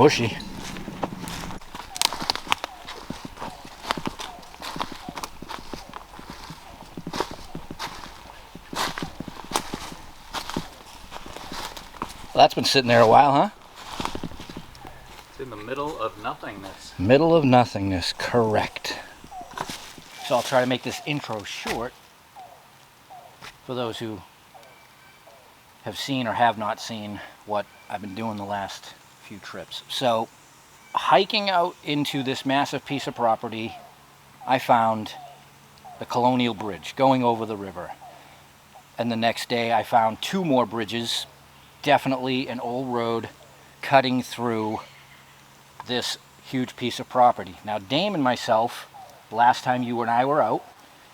mushy. Well, that's been sitting there a while, huh? It's in the middle of nothingness. Middle of nothingness, correct. So I'll try to make this intro short for those who have seen or have not seen what I've been doing the last few trips. So, hiking out into this massive piece of property, I found the Colonial Bridge going over the river. And the next day I found two more bridges, definitely an old road cutting through this huge piece of property. Now Dame and myself, last time you and I were out,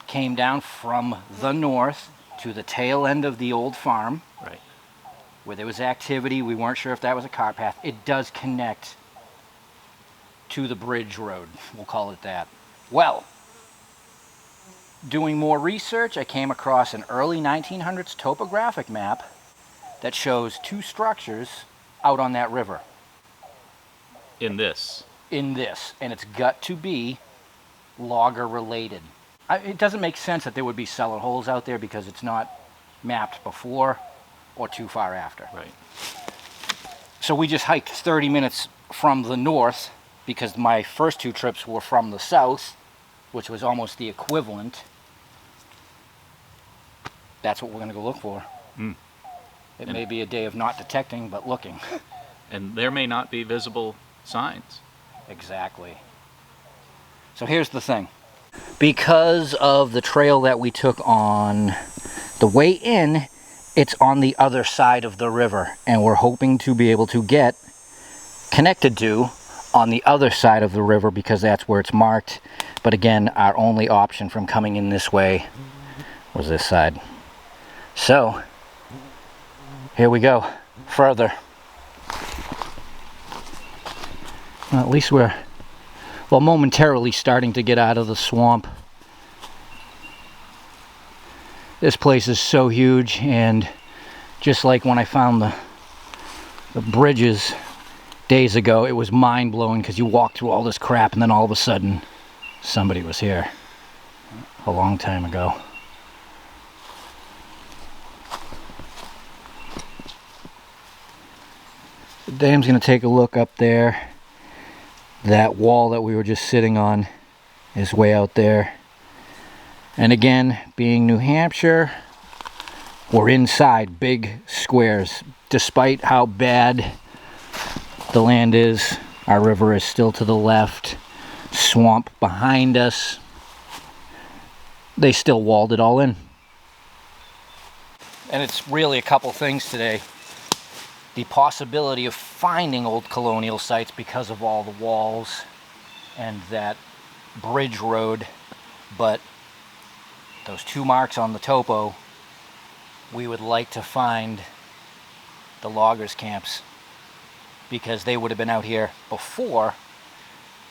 came down from the north to the tail end of the old farm. Right. Where there was activity. We weren't sure if that was a car path. It does connect to the bridge road. We'll call it that. Well, doing more research, I came across an early 1900s topographic map that shows two structures out on that river. In this. And it's got to be logger related. It doesn't make sense that there would be cellar holes out there because it's not mapped before or too far after. Right. So we just hiked 30 minutes from the north because my first two trips were from the south, which was almost the equivalent. That's what we're going to go look for. It may be a day of not detecting, but looking. And there may not be visible signs. Exactly. So here's the thing. Because of the trail that we took on the way in, it's on the other side of the river, and we're hoping to be able to get connected to on the other side of the river because that's where it's marked. But again, our only option from coming in this way was this side. So, here we go, further. Well, at least we're, well, momentarily starting to get out of the swamp. This place is so huge, and just like when I found the bridges days ago, it was mind-blowing because you walk through all this crap and then all of a sudden somebody was here a long time ago. Dame's going to take a look up there. That wall that we were just sitting on is way out there. And again, being New Hampshire, we're inside big squares. Despite how bad the land is, our river is still to the left. Swamp behind us. They still walled it all in. And it's really a couple things today. The possibility of finding old colonial sites because of all the walls and that bridge road, but those two marks on the topo, we would like to find the loggers camps because they would have been out here before.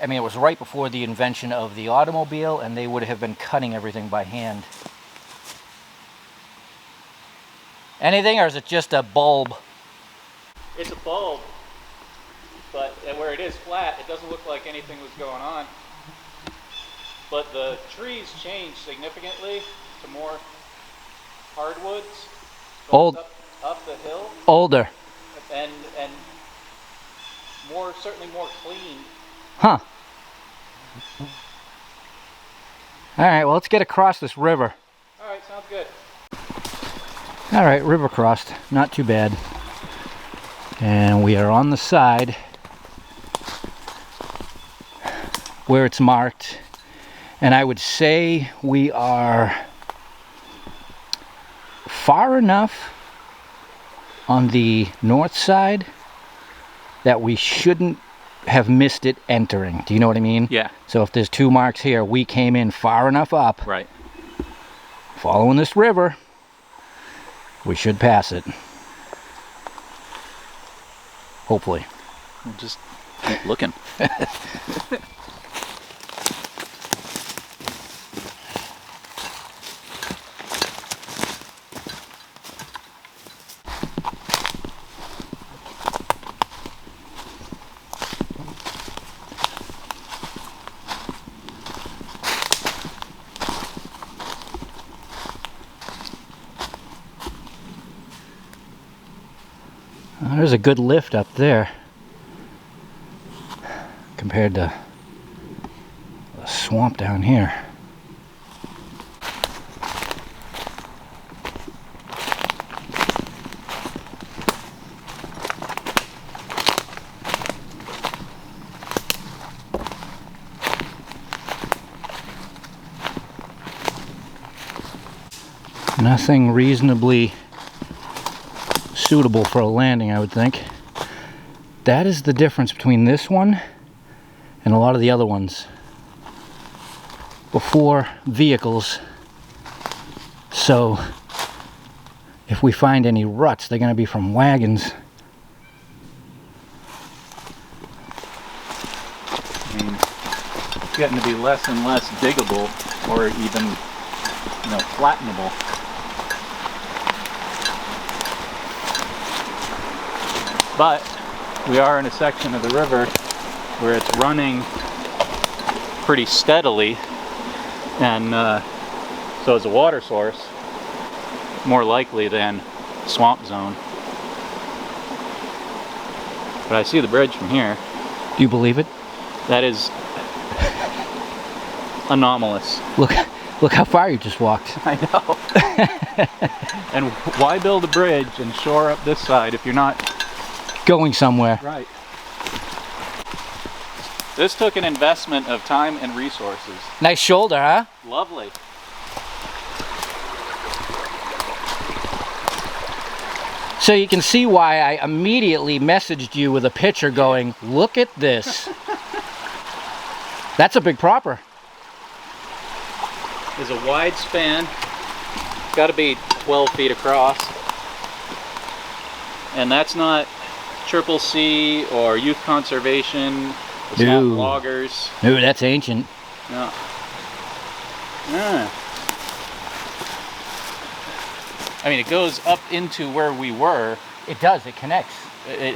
I mean, it was right before the invention of the automobile, and they would have been cutting everything by hand. Anything, or is it just a bulb? It's a bulb, but where it is flat, it doesn't look like anything was going on. But the trees changed significantly to more hardwoods. Old. Up the hill. Older. And more, certainly more clean. Huh. Alright, well, let's get across this river. Alright, sounds good. Alright, river crossed. Not too bad. And we are on the side where it's marked. And I would say we are far enough on the north side that we shouldn't have missed it entering. Do you know what I mean? Yeah. So if there's two marks here, we came in far enough up. Right. Following this river, we should pass it. Hopefully. We'll just keep looking. There's a good lift up there compared to the swamp down here. Nothing reasonably suitable for a landing, I would think. That is the difference between this one and a lot of the other ones. Before vehicles, so if we find any ruts, they're going to be from wagons. I mean, it's getting to be less and less diggable, or even, you know, flattenable. But we are in a section of the river where it's running pretty steadily, and so as a water source, more likely than swamp zone. But I see the bridge from here. Do you believe it? That is anomalous. Look how far you just walked. I know. And why build a bridge and shore up this side if you're not going somewhere? right? This took an investment of time and resources. Nice shoulder, huh? Lovely. So you can see why I immediately messaged you with a picture going, look at this. That's a big propper. There's a wide span. It's got to be 12 feet across. And that's not Triple C or youth conservation, the swamp No. loggers. No, that's ancient. No. Yeah. I mean, it goes up into where we were, It does, it connects.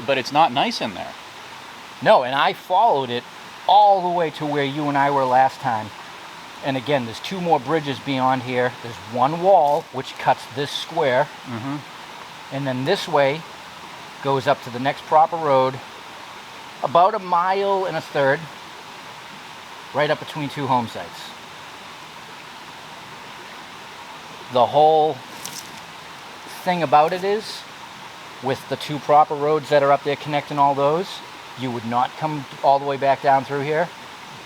but it's not nice in there. No, and I followed it all the way to where you and I were last time. And again, there's two more bridges beyond here. There's one wall, which cuts this square. And then this way goes up to the next proper road, about 1.33 miles, right up between two home sites. The whole thing about it is, with the two proper roads that are up there connecting all those, you would not come all the way back down through here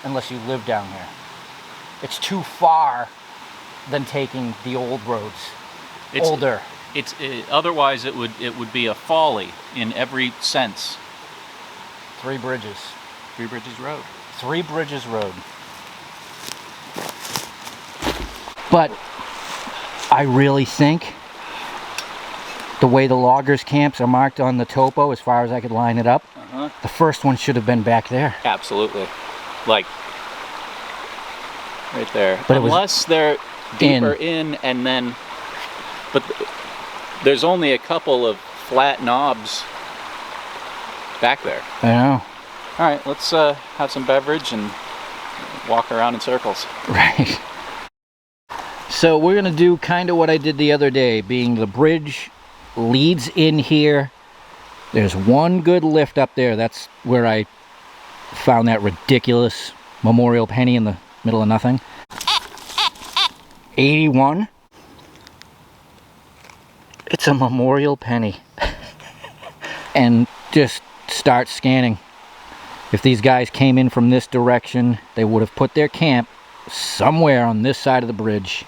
unless you live down here. It's too far than taking the old roads. It's older. Otherwise it would be a folly in every sense. 3 bridges. 3 Bridges Road. 3 Bridges Road. But I really think the way the loggers' camps are marked on the topo, as far as I could line it up, the first one should have been back there. Absolutely. Like, right there. But unless they're deeper in and then... But there's only a couple of flat knobs back there. I know. All right, let's have some beverage and walk around in circles. Right. So we're going to do kind of what I did the other day, being the bridge leads in here. There's one good lift up there. That's where I found that ridiculous memorial penny in the middle of nothing. 81. It's a memorial penny. And just start scanning. If these guys came in from this direction, they would have put their camp somewhere on this side of the bridge.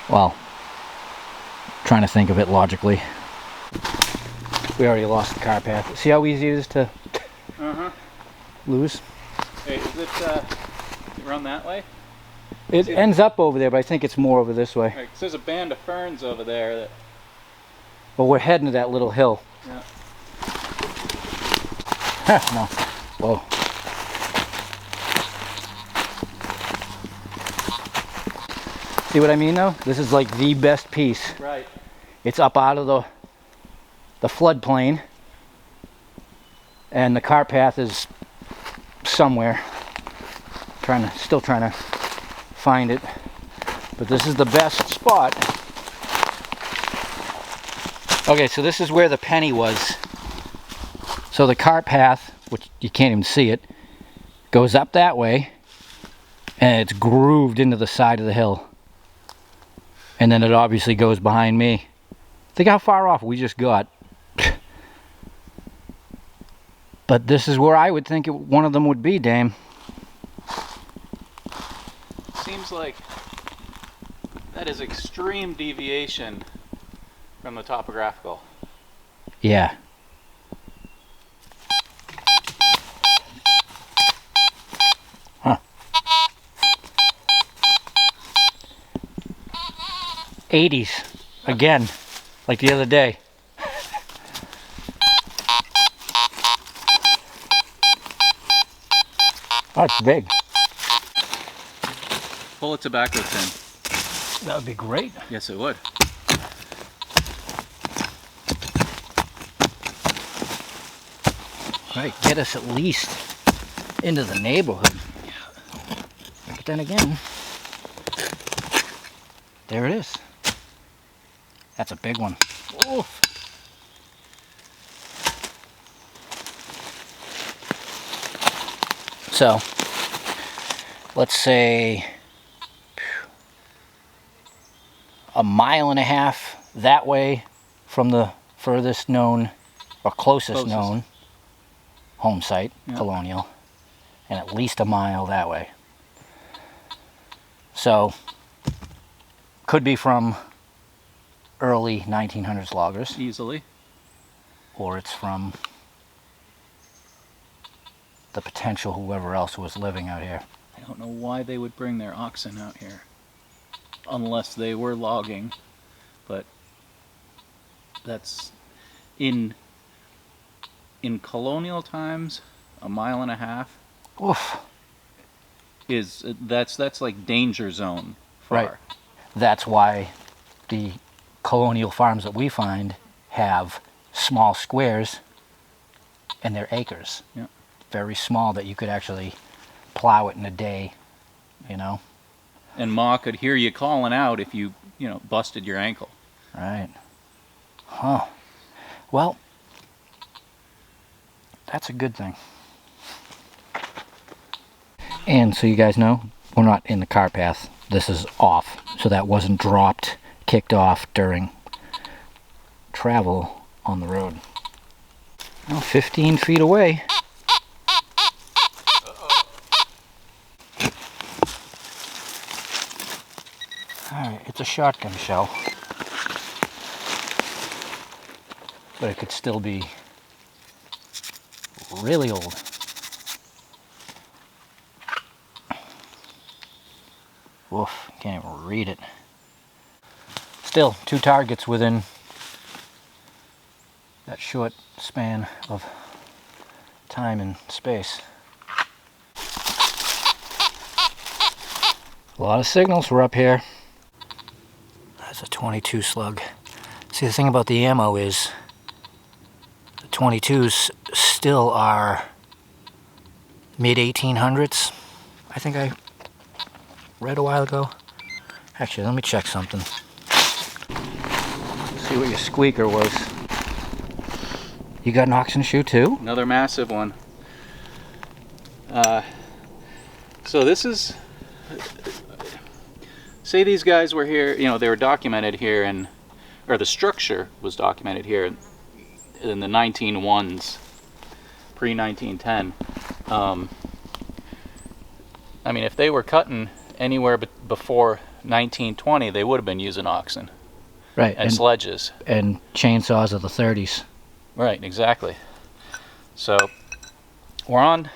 Well, trying to think of it logically. We already lost the car path. See how easy it is to lose? Hey, is it run that way? It ends up over there, but I think it's more over this way. Right, 'cause there's a band of ferns over there. That... But we're heading to that little hill. Yeah. No. Whoa. See what I mean though? This is like the best piece. Right. It's up out of the floodplain, and the car path is somewhere. Still trying to find it, but this is the best spot Okay, so this is where the penny was. So the cart path, which you can't even see it, goes up that way, and it's grooved into the side of the hill. And then it obviously goes behind me. Think how far off we just got. But this is where I would think one of them would be, Dame. Seems like that is extreme deviation from the topographical. Yeah. Huh. 80s. Again. Like the other day. Oh, it's big. Pull a tobacco tin. That would be great. Yes, it would. Right, get us at least into the neighborhood. But then again, there it is. That's a big one. Oof. So, let's say a mile and a half that way from the furthest known or closest known home site, yeah. Colonial, and at least a mile that way. So, could be from early 1900s loggers. Easily. Or it's from the potential whoever else was living out here. I don't know why they would bring their oxen out here. Unless they were logging. But that's in colonial times, a mile and a half. Oof. That's like danger zone far. Right. That's why the colonial farms that we find have small squares and they're acres. Yeah. Very small that you could actually plow it in a day, you know. And Ma could hear you calling out if you busted your ankle. Right. Huh. Well, that's a good thing. And so you guys know, we're not in the car path. This is off. So that wasn't dropped, kicked off during travel on the road. Well, 15 feet away. Alright, it's a shotgun shell. But it could still be really old. Woof, can't even read it. Still, 2 targets within that short span of time and space. A lot of signals were up here. That's a 22 slug. See, the thing about the ammo is the 22s still are mid-1800s. I think I read a while ago. Actually, let me check something. See what your squeaker was. You got an oxen shoe too? Another massive one. So this is, say these guys were here, they were documented here or the structure was documented here in the 1901s, pre-1910. I mean, if they were cutting anywhere before 1920, they would have been using oxen. Right. And sledges. And chainsaws of the 30s. Right, exactly. So we're on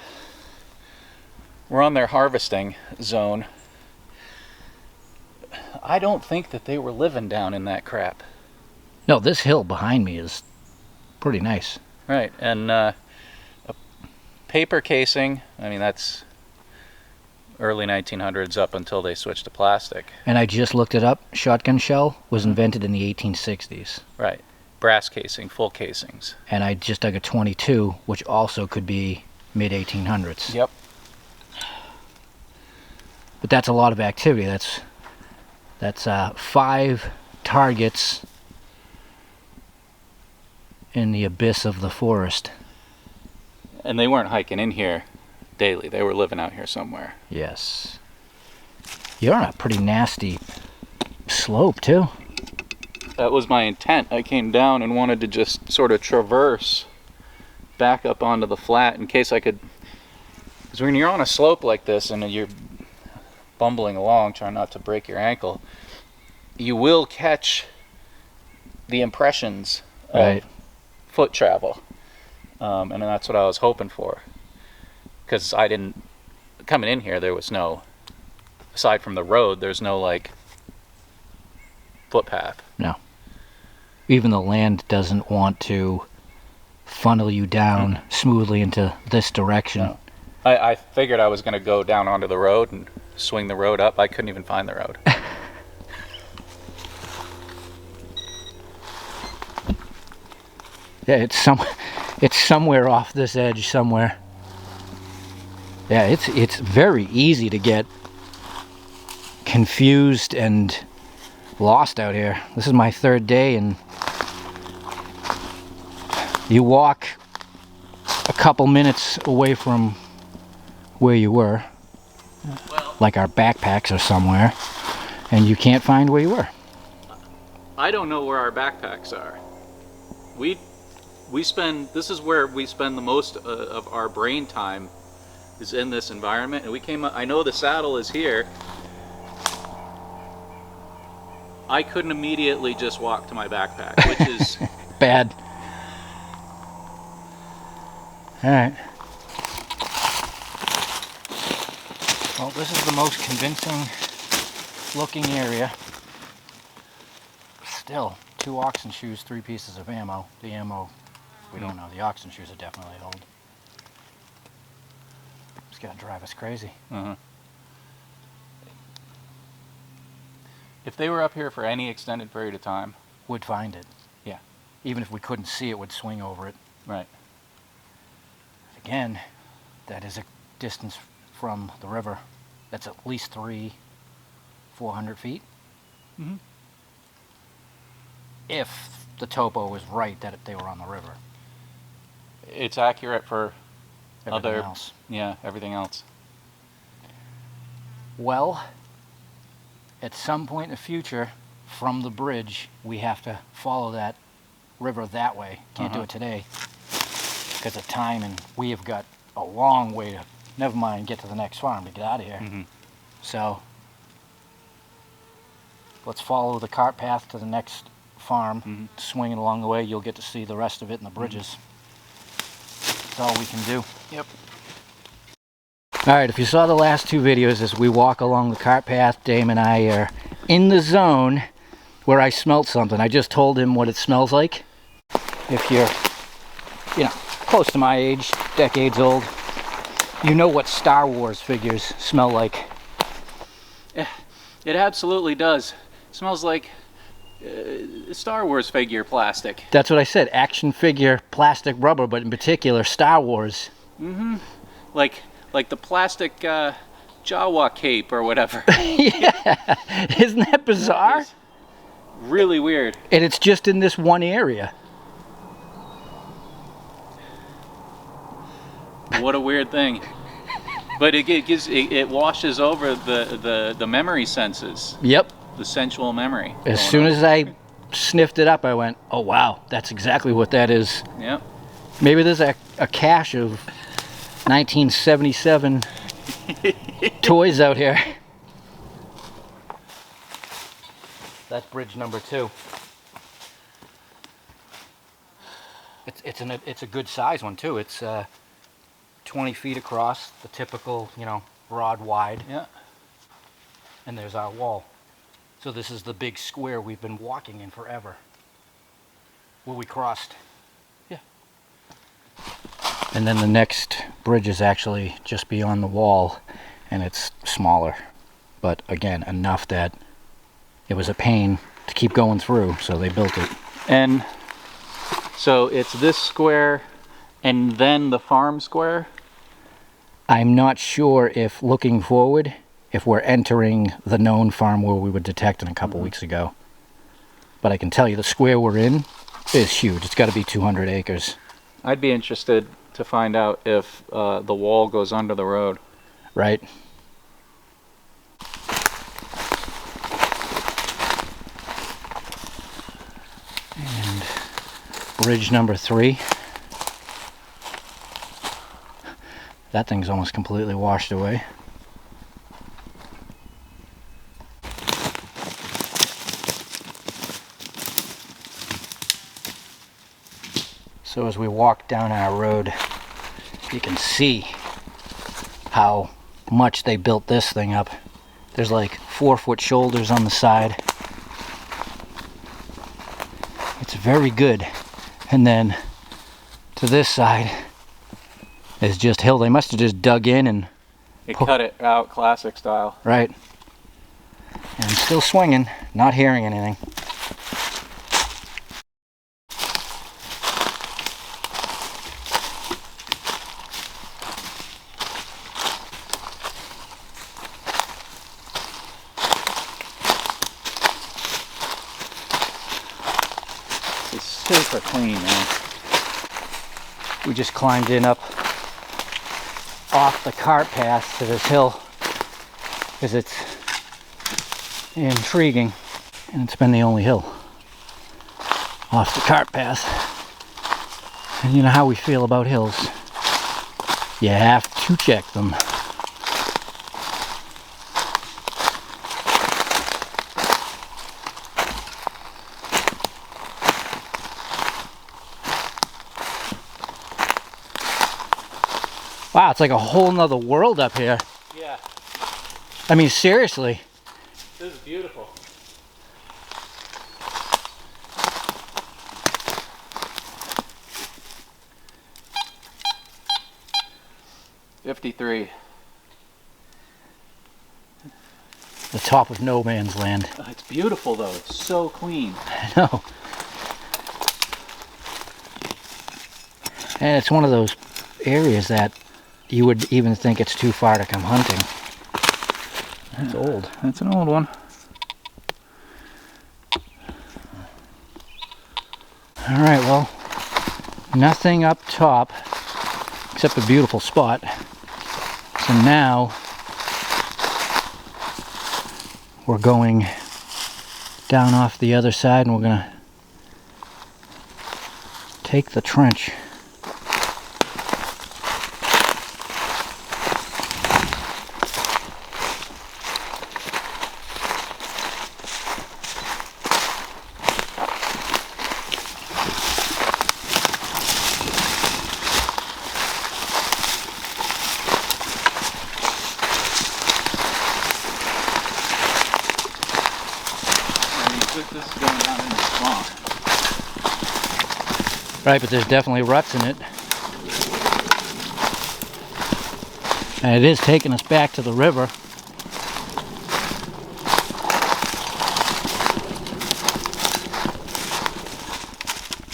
their harvesting zone. I don't think that they were living down in that crap. No, this hill behind me is pretty nice. Right, and a paper casing, I mean, that's early 1900s up until they switched to plastic. And I just looked it up. Shotgun shell was invented in the 1860s. Right. Brass casing, full casings. And I just dug a 22, which also could be mid-1800s. Yep. But that's a lot of activity. That's 5 targets in the abyss of the forest. And they weren't hiking in here daily. They were living out here somewhere. Yes. You're on a pretty nasty slope, too. That was my intent. I came down and wanted to just sort of traverse back up onto the flat in case I could. Because when you're on a slope like this and you're bumbling along, trying not to break your ankle, you will catch the impressions of foot travel. And that's what I was hoping for. Because I didn't, coming in here, there was no, aside from the road, there's no like footpath. No. Even the land doesn't want to funnel you down smoothly into this direction. No. I figured I was going to go down onto the road and swing the road up. I couldn't even find the road. Yeah, it's somewhere off this edge somewhere. Yeah, it's very easy to get confused and lost out here. This is my third day, and you walk a couple minutes away from where you were, Well, like our backpacks are somewhere, and you can't find where you were. I don't know where our backpacks are. This is where we spend the most of our brain time, is in this environment. And we came up, I know the saddle is here. I couldn't immediately just walk to my backpack, which is Bad. Alright. Well, this is the most convincing looking area. Still, 2 oxen shoes, 3 pieces of ammo. The ammo, we don't know. The oxen shoes are definitely old. It's gonna drive us crazy. If they were up here for any extended period of time, Would find it. Yeah. Even if we couldn't see it, would swing over it. right? Again, that is a distance from the river. That's at least 400 feet. Mhm. If the topo was right that they were on the river. It's accurate for Everything other, else. yeah, everything else. Well, at some point in the future, from the bridge, we have to follow that river that way. Can't do it today because of time, and we have got a long way to, never mind, get to the next farm to get out of here. So, let's follow the cart path to the next farm, swinging along the way. You'll get to see the rest of it in the bridges. That's all we can do. Yep. Alright, if you saw the last 2 videos as we walk along the cart path, Dame and I are in the zone where I smelt something. I just told him what it smells like. If you're, close to my age, decades old, you know what Star Wars figures smell like. It absolutely does. It smells like Star Wars figure plastic. That's what I said, action figure plastic rubber, but in particular Star Wars. Like the plastic Jawa cape or whatever. Yeah, isn't that bizarre? It's really weird. And it's just in this one area. What a weird thing. But it washes over the memory senses. Yep. The sensual memory. As soon as I sniffed it up, I went, oh wow, that's exactly what that is. Yep. Maybe there's a cache of 1977 toys out here. That's bridge number 2. It's a good size one too. It's 20 feet across, the typical, broad wide. Yeah. And there's our wall. So this is the big square we've been walking in forever. Where we crossed. Yeah. And then the next bridge is actually just beyond the wall, and it's smaller. But again, enough that it was a pain to keep going through, so they built it. And so it's this square and then the farm square? I'm not sure if looking forward, if we're entering the known farm where we were detecting a couple weeks ago. But I can tell you the square we're in is huge. It's got to be 200 acres. I'd be interested to find out if the wall goes under the road. Right? And bridge number 3. That thing's almost completely washed away. So as we walk down our road, you can see how much they built this thing up. There's like 4-foot shoulders on the side. It's very good. And then to this side is just hill. They must have just dug in and cut it out classic style. Right. And I'm still swinging, not hearing anything. It's super clean, man. We just climbed in up off the cart path to this hill because it's intriguing, and it's been the only hill off the cart path. And you know how we feel about hills. You have to check them. Wow, it's like a whole nother world up here. Yeah. I mean, seriously. This is beautiful. '53. The top of no man's land. It's beautiful though. It's so clean. I know. And it's one of those areas that you would even think it's too far to come hunting. That's old. That's an old one. All right, well, nothing up top except a beautiful spot. So now we're going down off the other side, and we're gonna take the trench. This is going down in the swamp. Right, but there's definitely ruts in it. And it is taking us back to the river.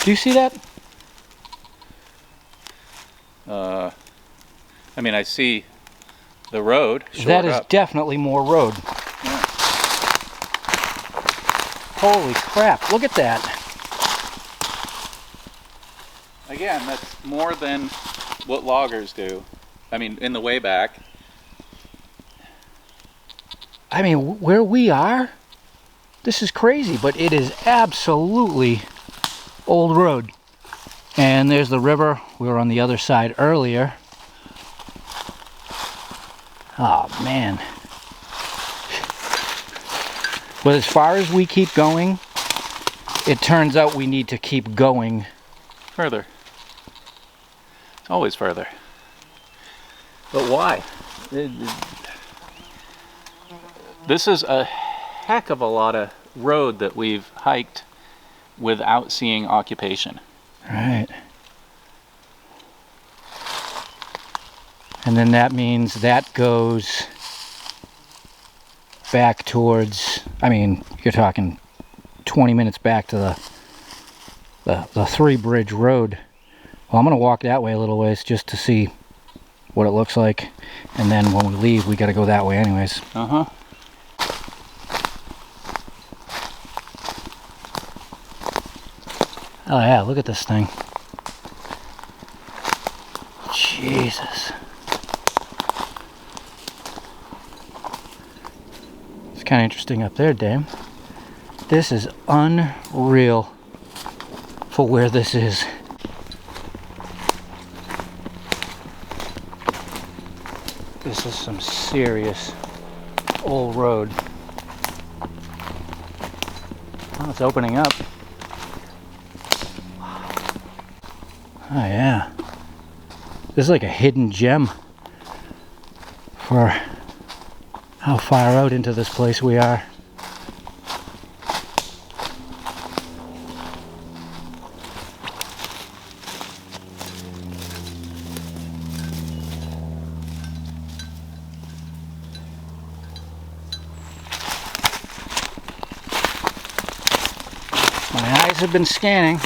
Do you see that? I mean, I see the road. That is up. definitely more road. Yeah. Holy crap, look at that. Again, that's more than what loggers do. I mean, in the way back. I mean, where we are, this is crazy, but it is absolutely old road. And there's the river. We were on the other side earlier. Oh, man. But as far as we keep going, it turns out we need to keep going. Further. Always further. But why? This is a heck of a lot of road that we've hiked without seeing occupation. Right. And then that means that goes back towards, I mean, you're talking 20 minutes back to the 3-bridge road. Well, I'm going to walk that way a little ways just to see what it looks like. And then when we leave, we got to go that way anyways. Uh-huh. Oh yeah, look at this thing. Jesus. It's kind of interesting up there, Dame. This is unreal for where this is. This is some serious old road. Oh, it's opening up. Oh yeah. This is like a hidden gem for how far out into this place we are. My eyes have been scanning.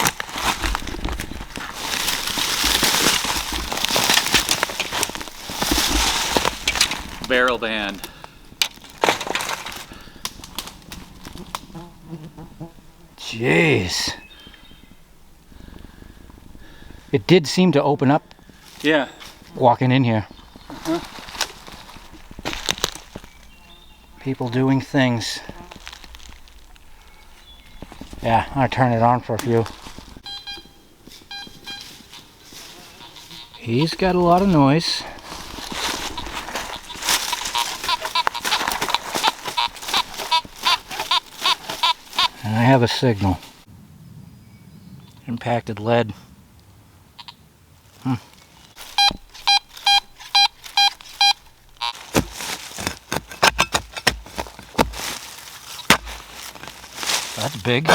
Barrel band. Jeez. It did seem to open up Yeah. walking in here. People doing things. Yeah, I'm gonna turn it on for a few. He's got a lot of noise. And I have a signal. Impacted lead. That's big.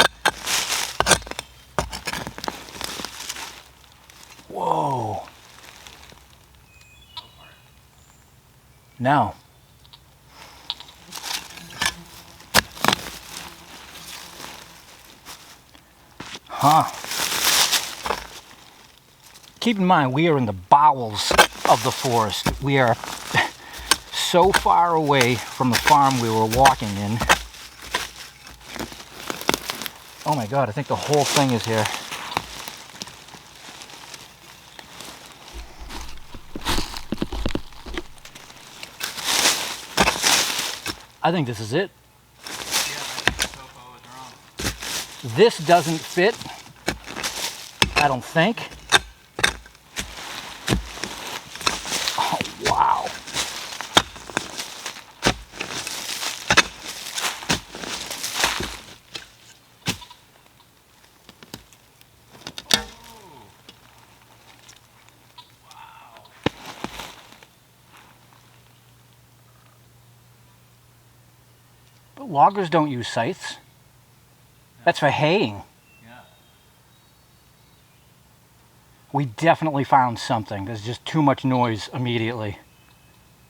Whoa. Now. Huh. Keep in mind, we are in the bowels of the forest. We are so far away from the farm we were walking in. Oh my God, I think the whole thing is here. I think this is it. This doesn't fit, I don't think. Oh, wow. But loggers don't use scythes. That's for haying. Yeah. We definitely found something. There's just too much noise immediately.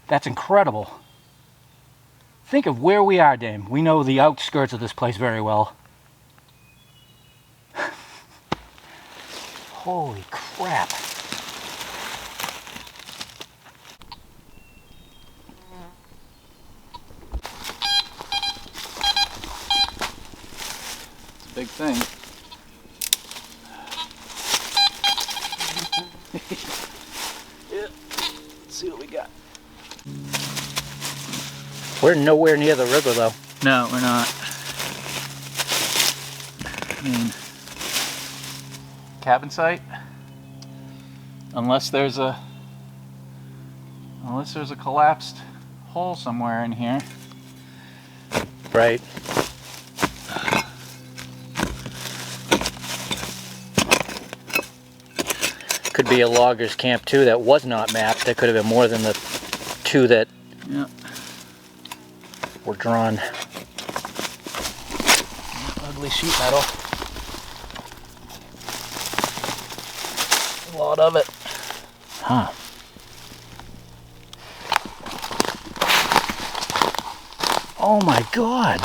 That's incredible. Think of where we are, Dame. We know the outskirts of this place very well. Holy crap. Big thing. Yeah. Let's see what we got. We're nowhere near the river though. No, we're not. I mean, cabin site. Unless there's a collapsed hole somewhere in here. Right. Could be a logger's camp too that was not mapped. There could have been more than the two that were drawn. Ugly sheet metal. A lot of it. Huh. Oh my God.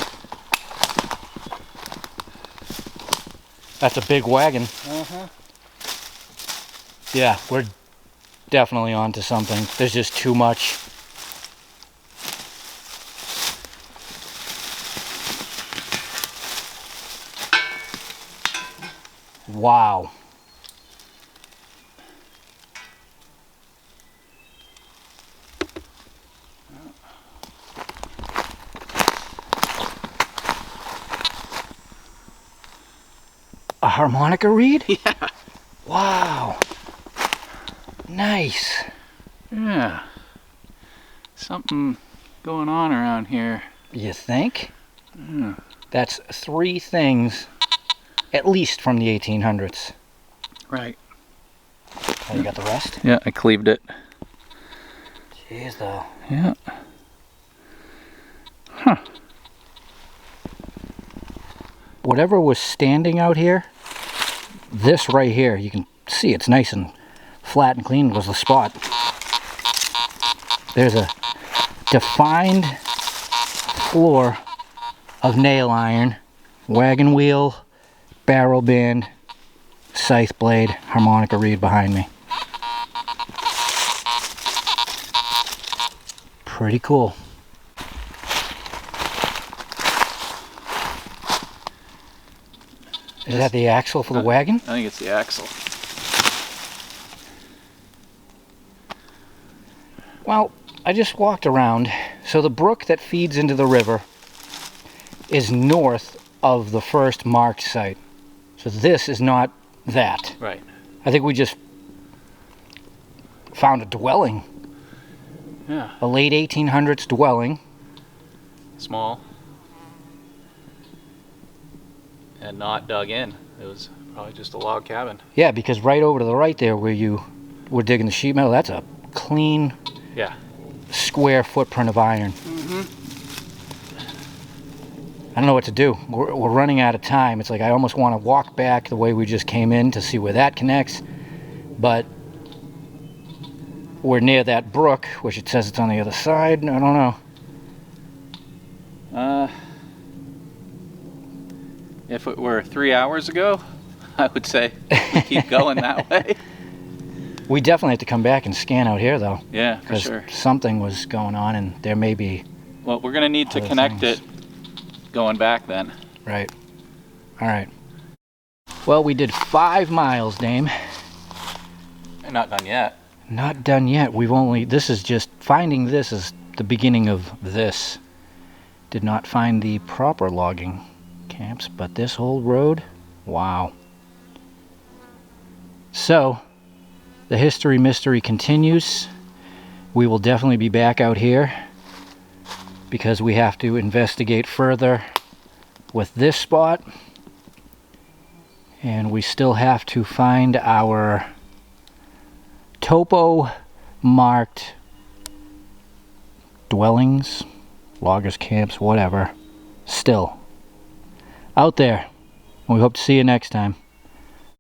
That's a big wagon. Yeah, we're definitely onto something. There's just too much. Wow. A harmonica reed? Yeah. Wow. Nice. Yeah. Something going on around here. You think? Yeah. That's 3 things, at least from the 1800s. Right. Oh, you got the rest? Yeah, I cleaved it. Jeez, though. Yeah. Huh. Whatever was standing out here, this right here, you can see it's nice and flat and clean, was the spot. There's a defined floor of nail iron, wagon wheel, barrel band, scythe blade, harmonica reed behind me. Pretty cool. Is that the axle for the wagon? I think it's the axle. Well, I just walked around. So the brook that feeds into the river is north of the first marked site. So this is not that. Right. I think we just found a dwelling. Yeah. A late 1800s dwelling. Small. And not dug in. It was probably just a log cabin. Yeah, because right over to the right there where you were digging the sheet metal, that's a clean, Yeah. square footprint of iron. Mm-hmm. I don't know what to do. We're running out of time. It's like I almost want to walk back the way we just came in to see where that connects. But we're near that brook, which it says it's on the other side. I don't know. If it were 3 hours ago, I would say we keep going that way. We definitely have to come back and scan out here, though. Yeah, for Because sure. something was going on, and there may be... Well, we're going to need to other connect things. it going back then. Right. All right. Well, we did 5 miles, Dame. We're not done yet. Not done yet. We've only... This is just... Finding this is the beginning of this. Did not find the proper logging camps, but this whole road, wow. So, the history mystery continues. We will definitely be back out here because we have to investigate further with this spot, and we still have to find our topo marked dwellings, loggers camps, whatever, still out there. We hope to see you next time.